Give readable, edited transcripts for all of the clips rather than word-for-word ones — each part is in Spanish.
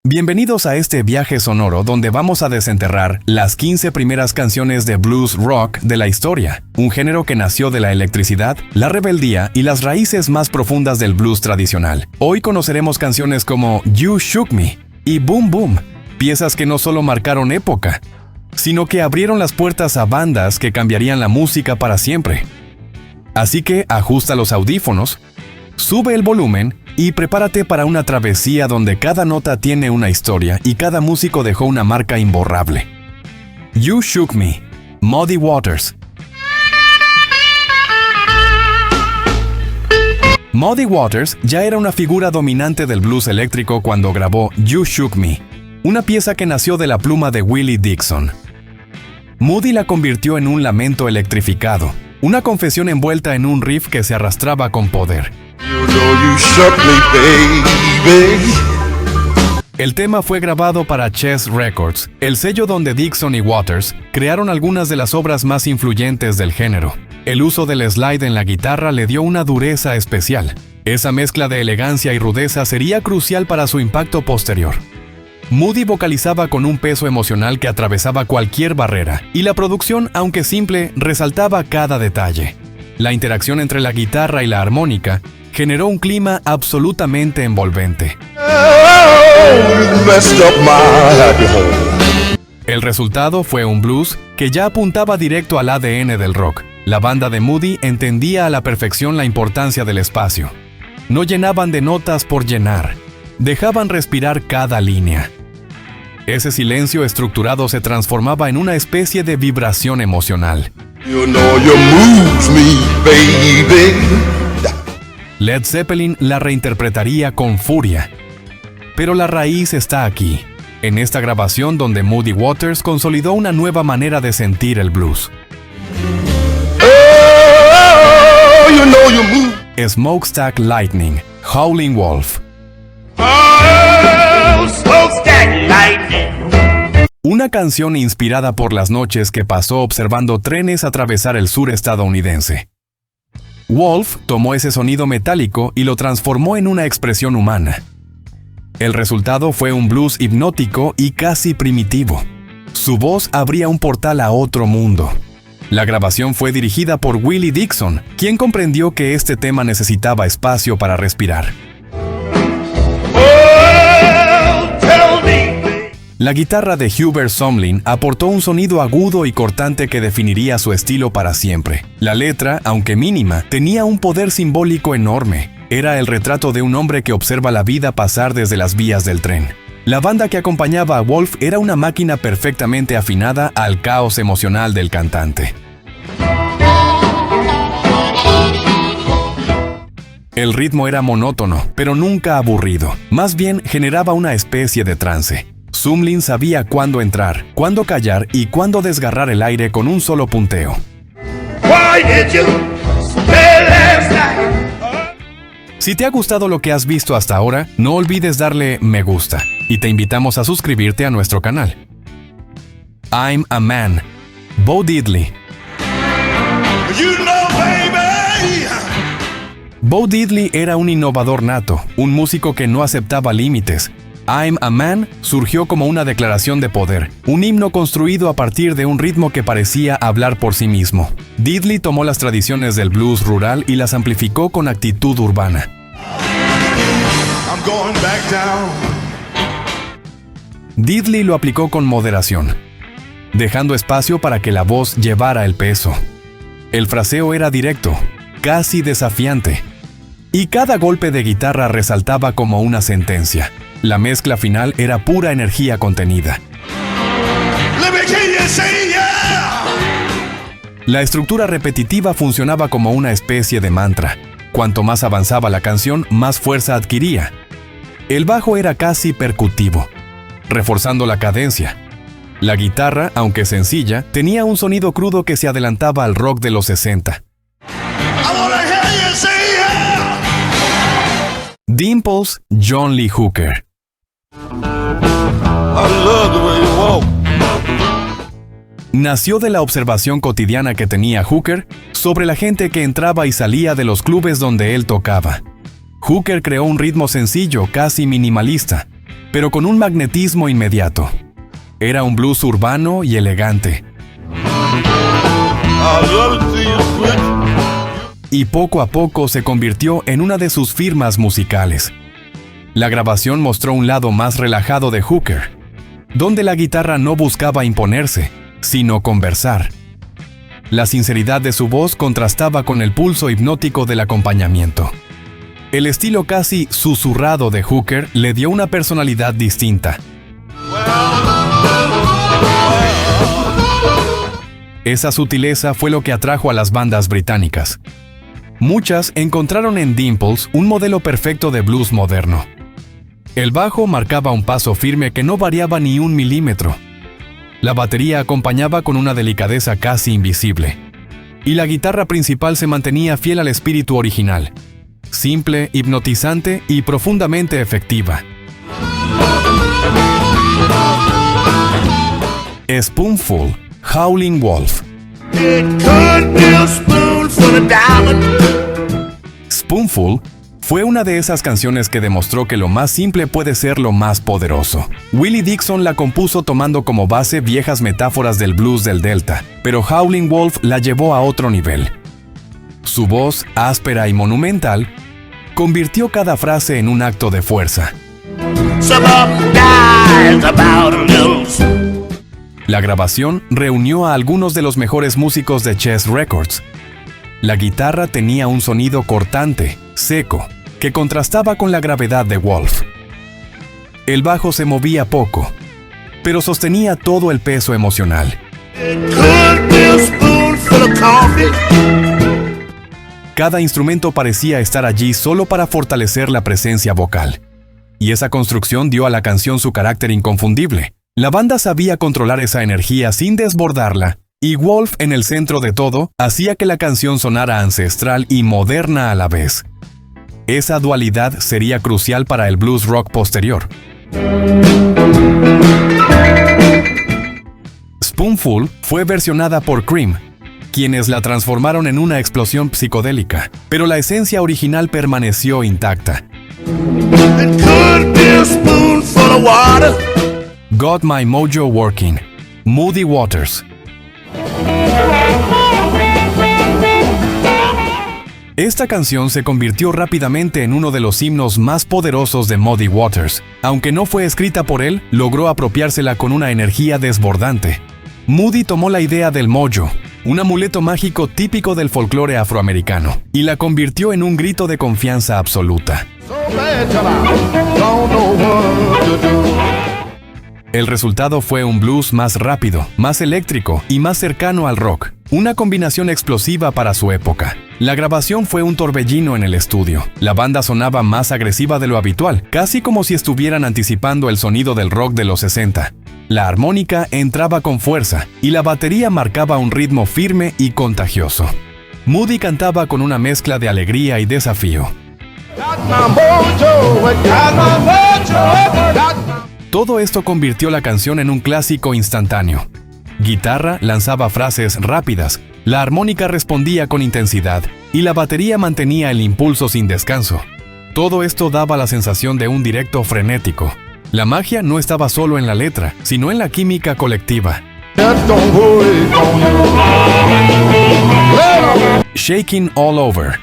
Bienvenidos a este viaje sonoro donde vamos a desenterrar las 15 primeras canciones de blues rock de la historia, un género que nació de la electricidad, la rebeldía y las raíces más profundas del blues tradicional. Hoy conoceremos canciones como You Shook Me y Boom Boom, piezas que no solo marcaron época, sino que abrieron las puertas a bandas que cambiarían la música para siempre. Así que ajusta los audífonos, sube el volumen y prepárate para una travesía donde cada nota tiene una historia y cada músico dejó una marca imborrable. You Shook Me, Muddy Waters. Muddy Waters ya era una figura dominante del blues eléctrico cuando grabó You Shook Me, una pieza que nació de la pluma de Willie Dixon. Muddy la convirtió en un lamento electrificado, una confesión envuelta en un riff que se arrastraba con poder. You know you shook me, baby. El tema fue grabado para Chess Records, el sello donde Dixon y Waters crearon algunas de las obras más influyentes del género. El uso del slide en la guitarra le dio una dureza especial. Esa mezcla de elegancia y rudeza sería crucial para su impacto posterior. Muddy vocalizaba con un peso emocional que atravesaba cualquier barrera, y la producción, aunque simple, resaltaba cada detalle. La interacción entre la guitarra y la armónica generó un clima absolutamente envolvente. El resultado fue un blues que ya apuntaba directo al ADN del rock. La banda de Muddy entendía a la perfección la importancia del espacio. No llenaban de notas por llenar, dejaban respirar cada línea. Ese silencio estructurado se transformaba en una especie de vibración emocional. You know you moves me, baby. Led Zeppelin la reinterpretaría con furia. Pero la raíz está aquí, en esta grabación donde Muddy Waters consolidó una nueva manera de sentir el blues. Oh, you know you move. Smokestack Lightning, Howling Wolf. Oh, smokestack lightning. Una canción inspirada por las noches que pasó observando trenes atravesar el sur estadounidense. Wolf tomó ese sonido metálico y lo transformó en una expresión humana. El resultado fue un blues hipnótico y casi primitivo. Su voz abría un portal a otro mundo. La grabación fue dirigida por Willie Dixon, quien comprendió que este tema necesitaba espacio para respirar. La guitarra de Hubert Sumlin aportó un sonido agudo y cortante que definiría su estilo para siempre. La letra, aunque mínima, tenía un poder simbólico enorme. Era el retrato de un hombre que observa la vida pasar desde las vías del tren. La banda que acompañaba a Wolf era una máquina perfectamente afinada al caos emocional del cantante. El ritmo era monótono, pero nunca aburrido. Más bien generaba una especie de trance. Sumlin sabía cuándo entrar, cuándo callar y cuándo desgarrar el aire con un solo punteo. Si te ha gustado lo que has visto hasta ahora, no olvides darle me gusta y te invitamos a suscribirte a nuestro canal. I'm a Man, Bo Diddley. You know, baby. Bo Diddley era un innovador nato, un músico que no aceptaba límites. I'm a Man surgió como una declaración de poder, un himno construido a partir de un ritmo que parecía hablar por sí mismo. Diddley tomó las tradiciones del blues rural y las amplificó con actitud urbana. I'm going back down. Diddley lo aplicó con moderación, dejando espacio para que la voz llevara el peso. El fraseo era directo, casi desafiante, y cada golpe de guitarra resaltaba como una sentencia. La mezcla final era pura energía contenida. Let me hear you say yeah. La estructura repetitiva funcionaba como una especie de mantra. Cuanto más avanzaba la canción, más fuerza adquiría. El bajo era casi percutivo, reforzando la cadencia. La guitarra, aunque sencilla, tenía un sonido crudo que se adelantaba al rock de los 60. I wanna hear you say yeah. Dimples, John Lee Hooker. I love the way you walk. Nació de la observación cotidiana que tenía Hooker sobre la gente que entraba y salía de los clubes donde él tocaba. Hooker creó un ritmo sencillo, casi minimalista, pero con un magnetismo inmediato. Era un blues urbano y elegante. Y poco a poco se convirtió en una de sus firmas musicales. La grabación mostró un lado más relajado de Hooker, donde la guitarra no buscaba imponerse, sino conversar. La sinceridad de su voz contrastaba con el pulso hipnótico del acompañamiento. El estilo casi susurrado de Hooker le dio una personalidad distinta. Esa sutileza fue lo que atrajo a las bandas británicas. Muchas encontraron en Dimples un modelo perfecto de blues moderno. El bajo marcaba un paso firme que no variaba ni un milímetro. La batería acompañaba con una delicadeza casi invisible. Y la guitarra principal se mantenía fiel al espíritu original. Simple, hipnotizante y profundamente efectiva. Spoonful, Howling Wolf. Spoonful fue una de esas canciones que demostró que lo más simple puede ser lo más poderoso. Willie Dixon la compuso tomando como base viejas metáforas del blues del Delta, pero Howling Wolf la llevó a otro nivel. Su voz, áspera y monumental, convirtió cada frase en un acto de fuerza. La grabación reunió a algunos de los mejores músicos de Chess Records. La guitarra tenía un sonido cortante, seco, que contrastaba con la gravedad de Wolf. El bajo se movía poco, pero sostenía todo el peso emocional. Cada instrumento parecía estar allí solo para fortalecer la presencia vocal. Y esa construcción dio a la canción su carácter inconfundible. La banda sabía controlar esa energía sin desbordarla, y Wolf, en el centro de todo, hacía que la canción sonara ancestral y moderna a la vez. Esa dualidad sería crucial para el blues rock posterior. Spoonful fue versionada por Cream, quienes la transformaron en una explosión psicodélica, pero la esencia original permaneció intacta. Got My Mojo Working, Muddy Waters. Esta canción se convirtió rápidamente en uno de los himnos más poderosos de Muddy Waters. Aunque no fue escrita por él, logró apropiársela con una energía desbordante. Muddy tomó la idea del mojo, un amuleto mágico típico del folclore afroamericano, y la convirtió en un grito de confianza absoluta. El resultado fue un blues más rápido, más eléctrico y más cercano al rock, una combinación explosiva para su época. La grabación fue un torbellino en el estudio. La banda sonaba más agresiva de lo habitual, casi como si estuvieran anticipando el sonido del rock de los 60. La armónica entraba con fuerza y la batería marcaba un ritmo firme y contagioso. Muddy cantaba con una mezcla de alegría y desafío. Todo esto convirtió la canción en un clásico instantáneo. Guitarra lanzaba frases rápidas, la armónica respondía con intensidad y la batería mantenía el impulso sin descanso. Todo esto daba la sensación de un directo frenético. La magia no estaba solo en la letra, sino en la química colectiva. Shaking All Over,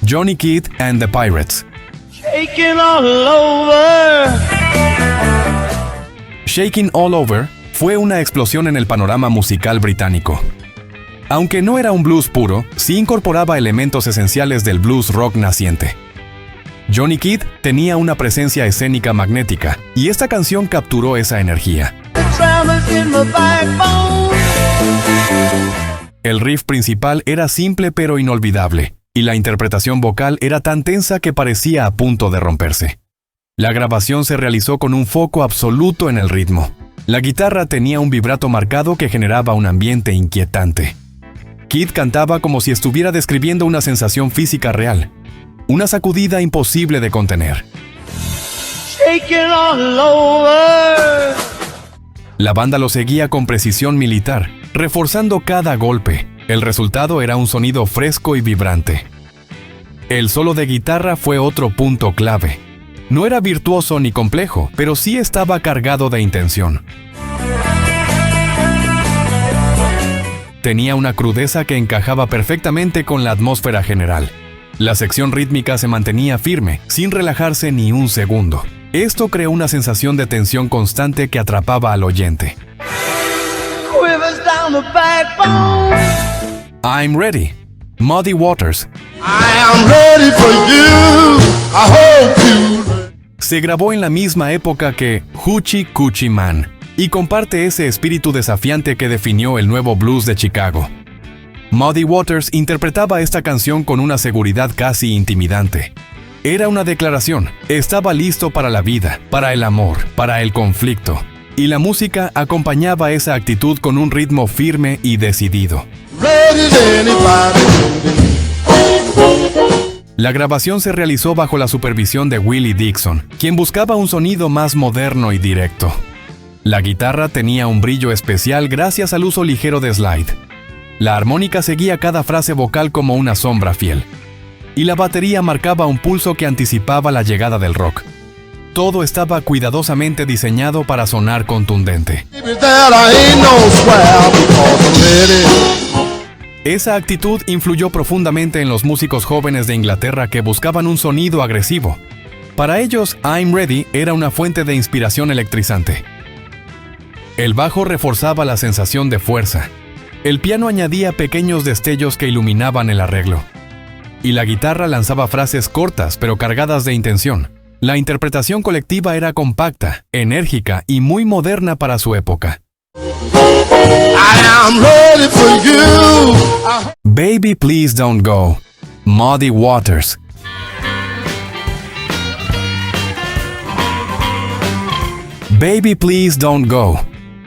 Johnny Kidd and the Pirates. Shaking all over. Shaking All Over fue una explosión en el panorama musical británico. Aunque no era un blues puro, sí incorporaba elementos esenciales del blues rock naciente. Johnny Kidd tenía una presencia escénica magnética, y esta canción capturó esa energía. El riff principal era simple pero inolvidable, y la interpretación vocal era tan tensa que parecía a punto de romperse. La grabación se realizó con un foco absoluto en el ritmo. La guitarra tenía un vibrato marcado que generaba un ambiente inquietante. Kidd cantaba como si estuviera describiendo una sensación física real, una sacudida imposible de contener. La banda lo seguía con precisión militar, reforzando cada golpe. El resultado era un sonido fresco y vibrante. El solo de guitarra fue otro punto clave. No era virtuoso ni complejo, pero sí estaba cargado de intención. Tenía una crudeza que encajaba perfectamente con la atmósfera general. La sección rítmica se mantenía firme, sin relajarse ni un segundo. Esto creó una sensación de tensión constante que atrapaba al oyente. I'm Ready, Muddy Waters. I am ready for you. I hope you. Se grabó en la misma época que Hoochie Coochie Man y comparte ese espíritu desafiante que definió el nuevo blues de Chicago. Muddy Waters interpretaba esta canción con una seguridad casi intimidante. Era una declaración, estaba listo para la vida, para el amor, para el conflicto. Y la música acompañaba esa actitud con un ritmo firme y decidido. La grabación se realizó bajo la supervisión de Willie Dixon, quien buscaba un sonido más moderno y directo. La guitarra tenía un brillo especial gracias al uso ligero de slide. La armónica seguía cada frase vocal como una sombra fiel. Y la batería marcaba un pulso que anticipaba la llegada del rock. Todo estaba cuidadosamente diseñado para sonar contundente. Esa actitud influyó profundamente en los músicos jóvenes de Inglaterra que buscaban un sonido agresivo. Para ellos, I'm Ready era una fuente de inspiración electrizante. El bajo reforzaba la sensación de fuerza. El piano añadía pequeños destellos que iluminaban el arreglo. Y la guitarra lanzaba frases cortas pero cargadas de intención. La interpretación colectiva era compacta, enérgica y muy moderna para su época. I am ready for you. Baby Please Don't Go, Muddy Waters. Baby Please Don't Go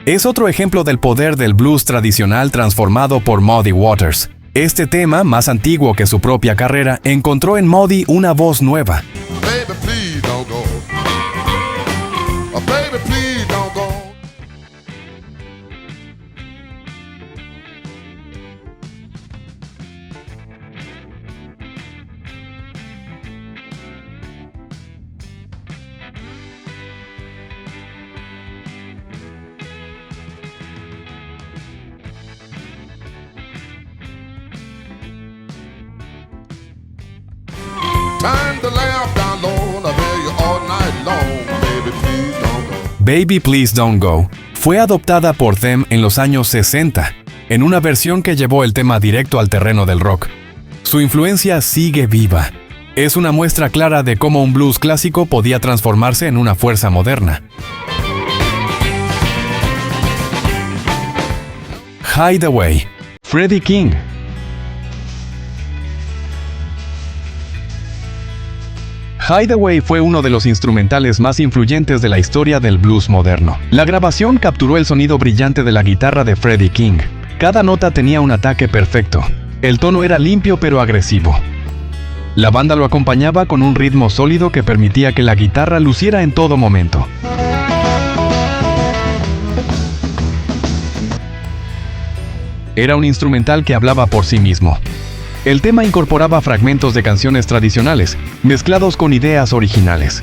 es otro ejemplo del poder del blues tradicional transformado por Muddy Waters. Este tema, más antiguo que su propia carrera, encontró en Muddy una voz nueva. Baby, please don't go. Baby, please don't go. Time to laugh down low, I hear you all night long. Baby, please don't go. Baby Please Don't Go fue adoptada por Them en los años 60, en una versión que llevó el tema directo al terreno del rock. Su influencia sigue viva. Es una muestra clara de cómo un blues clásico podía transformarse en una fuerza moderna. Hideaway, Freddie King. Hideaway fue uno de los instrumentales más influyentes de la historia del blues moderno. La grabación capturó el sonido brillante de la guitarra de Freddie King. Cada nota tenía un ataque perfecto. El tono era limpio pero agresivo. La banda lo acompañaba con un ritmo sólido que permitía que la guitarra luciera en todo momento. Era un instrumental que hablaba por sí mismo. El tema incorporaba fragmentos de canciones tradicionales, mezclados con ideas originales.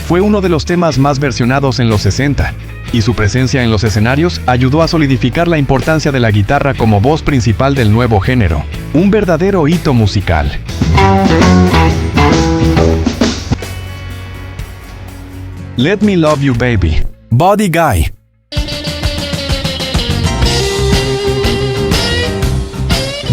Fue uno de los temas más versionados en los 60, y su presencia en los escenarios ayudó a solidificar la importancia de la guitarra como voz principal del nuevo género, un verdadero hito musical. Let Me Love You Baby, Buddy Guy.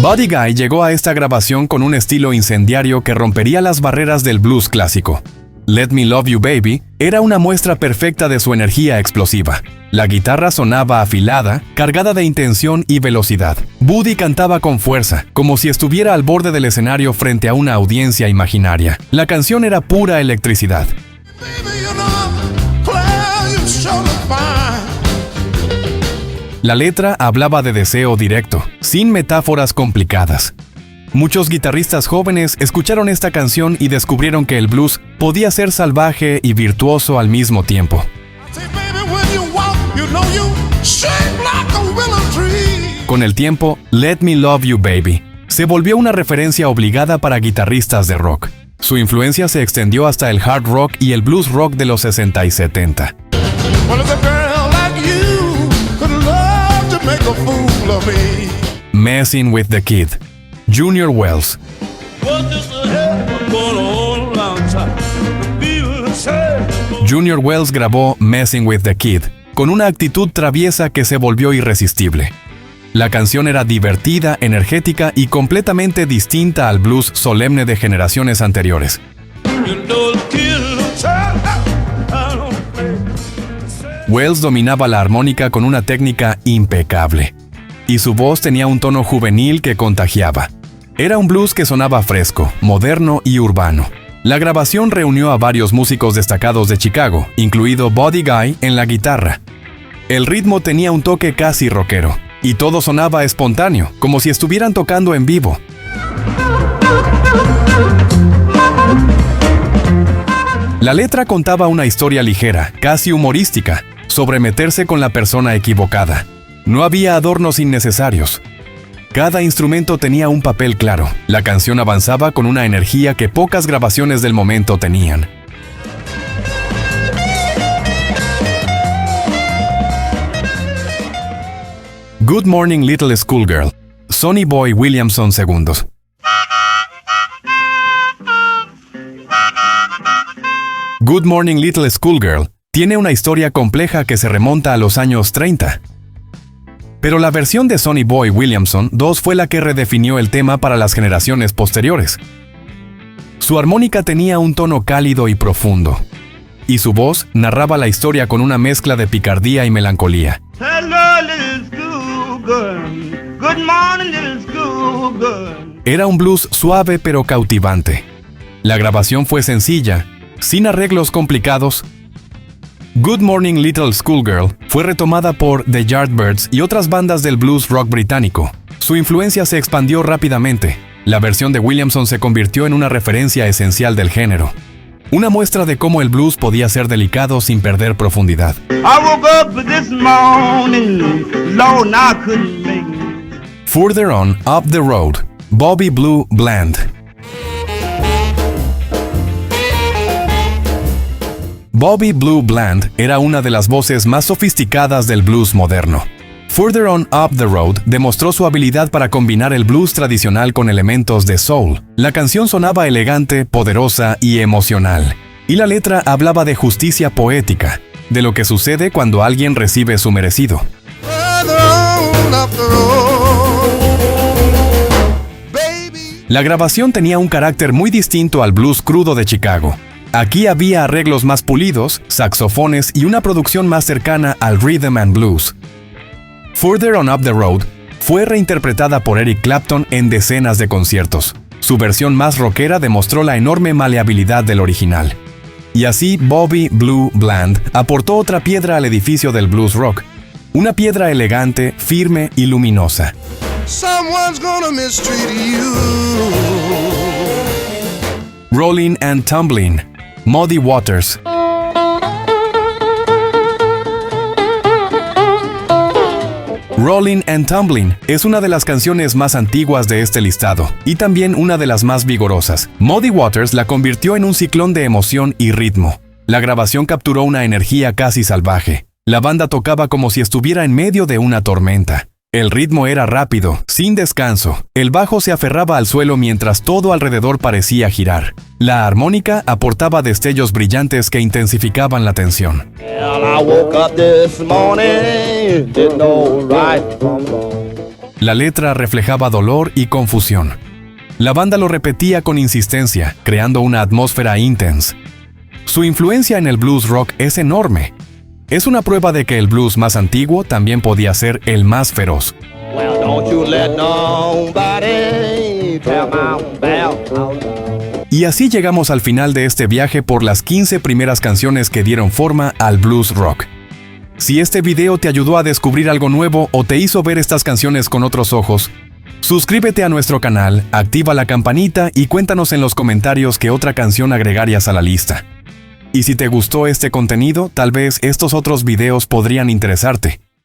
Buddy Guy llegó a esta grabación con un estilo incendiario que rompería las barreras del blues clásico. Let Me Love You Baby era una muestra perfecta de su energía explosiva. La guitarra sonaba afilada, cargada de intención y velocidad. Buddy cantaba con fuerza, como si estuviera al borde del escenario frente a una audiencia imaginaria. La canción era pura electricidad. La letra hablaba de deseo directo, sin metáforas complicadas. Muchos guitarristas jóvenes escucharon esta canción y descubrieron que el blues podía ser salvaje y virtuoso al mismo tiempo. Con el tiempo, Let Me Love You Baby Se volvió una referencia obligada para guitarristas de rock. Su influencia se extendió hasta el hard rock y el blues rock de los 60 y 70. Messing with the Kid, Junior Wells. Junior Wells grabó Messing with the Kid con una actitud traviesa que se volvió irresistible. La canción era divertida, energética y completamente distinta al blues solemne de generaciones anteriores. Wells dominaba la armónica con una técnica impecable, y su voz tenía un tono juvenil que contagiaba. Era un blues que sonaba fresco, moderno y urbano. La grabación reunió a varios músicos destacados de Chicago, incluido Buddy Guy en la guitarra. El ritmo tenía un toque casi rockero, y todo sonaba espontáneo, como si estuvieran tocando en vivo. La letra contaba una historia ligera, casi humorística, sobre meterse con la persona equivocada. No había adornos innecesarios. Cada instrumento tenía un papel claro. La canción avanzaba con una energía que pocas grabaciones del momento tenían. Good Morning Little Schoolgirl, Sonny Boy Williamson II. Good Morning Little Schoolgirl tiene una historia compleja que se remonta a los años 30. Pero la versión de Sonny Boy Williamson II fue la que redefinió el tema para las generaciones posteriores. Su armónica tenía un tono cálido y profundo, y su voz narraba la historia con una mezcla de picardía y melancolía. Hello, little schoolgirl. Good morning, little schoolgirl. Era un blues suave pero cautivante. La grabación fue sencilla, sin arreglos complicados. Good Morning Little Schoolgirl fue retomada por The Yardbirds y otras bandas del blues rock británico. Su influencia se expandió rápidamente. La versión de Williamson se convirtió en una referencia esencial del género. Una muestra de cómo el blues podía ser delicado sin perder profundidad. I woke up this morning, Lord, I couldn't make it. Further On Up the Road, Bobby Blue Bland. Bobby Blue Bland era una de las voces más sofisticadas del blues moderno. Further On Up the Road demostró su habilidad para combinar el blues tradicional con elementos de soul. La canción sonaba elegante, poderosa y emocional. Y la letra hablaba de justicia poética, de lo que sucede cuando alguien recibe su merecido. La grabación tenía un carácter muy distinto al blues crudo de Chicago. Aquí había arreglos más pulidos, saxofones y una producción más cercana al rhythm and blues. Further On Up the Road fue reinterpretada por Eric Clapton en decenas de conciertos. Su versión más rockera demostró la enorme maleabilidad del original. Y así Bobby Blue Bland aportó otra piedra al edificio del blues rock. Una piedra elegante, firme y luminosa. Someone's gonna mistreat you. Rolling and Tumbling, Muddy Waters. Rolling and Tumbling es una de las canciones más antiguas de este listado y también una de las más vigorosas. Muddy Waters la convirtió en un ciclón de emoción y ritmo. La grabación capturó una energía casi salvaje. La banda tocaba como si estuviera en medio de una tormenta. El ritmo era rápido, sin descanso. El bajo se aferraba al suelo mientras todo alrededor parecía girar. La armónica aportaba destellos brillantes que intensificaban la tensión. La letra reflejaba dolor y confusión. La banda lo repetía con insistencia, creando una atmósfera intensa. Su influencia en el blues rock es enorme. Es una prueba de que el blues más antiguo también podía ser el más feroz. Y así llegamos al final de este viaje por las 15 primeras canciones que dieron forma al blues rock. Si este video te ayudó a descubrir algo nuevo o te hizo ver estas canciones con otros ojos, suscríbete a nuestro canal, activa la campanita y cuéntanos en los comentarios qué otra canción agregarías a la lista. Y si te gustó este contenido, tal vez estos otros videos podrían interesarte.